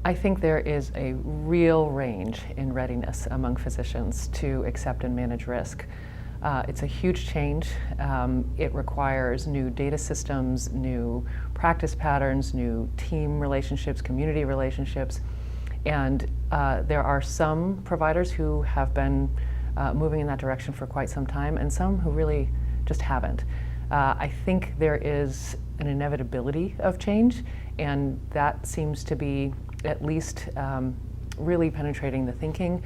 I think there is a real range in readiness among physicians to accept and manage risk. It's a huge change. It requires new data systems, new practice patterns, new team relationships, community relationships, and there are some providers who have been moving in that direction for quite some time, and some who really just haven't. I think there is an inevitability of change, and that seems to be at least really penetrating the thinking.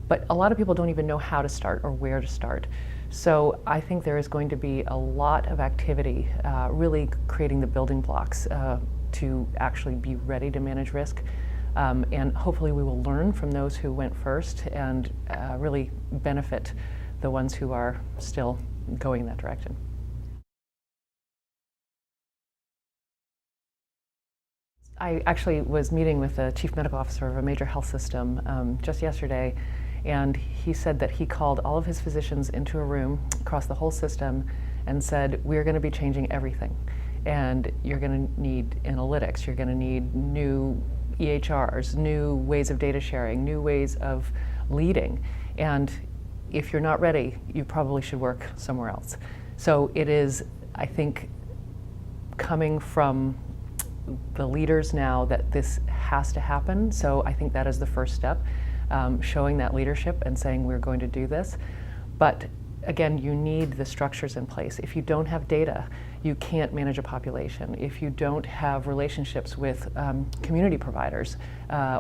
But a lot of people don't even know how to start or where to start. So I think there is going to be a lot of activity really creating the building blocks to actually be ready to manage risk. And hopefully we will learn from those who went first and really benefit the ones who are still going in that direction. I actually was meeting with the chief medical officer of a major health system just yesterday, and he said that he called all of his physicians into a room across the whole system and said, we're going to be changing everything. And you're going to need analytics, you're going to need new EHRs, new ways of data sharing, new ways of leading. And if you're not ready, you probably should work somewhere else. So it is, I think, coming from the leaders now that this has to happen. So I think that is the first step, showing that leadership and saying we're going to do this. But again, you need the structures in place. If you don't have data, you can't manage a population. If you don't have relationships with community providers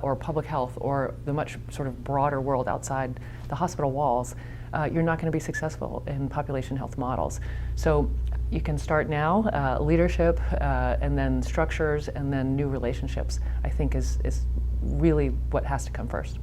or public health or the much sort of broader world outside the hospital walls, you're not going to be successful in population health models. So you can start now, leadership, and then structures, and then new relationships, I think is really what has to come first.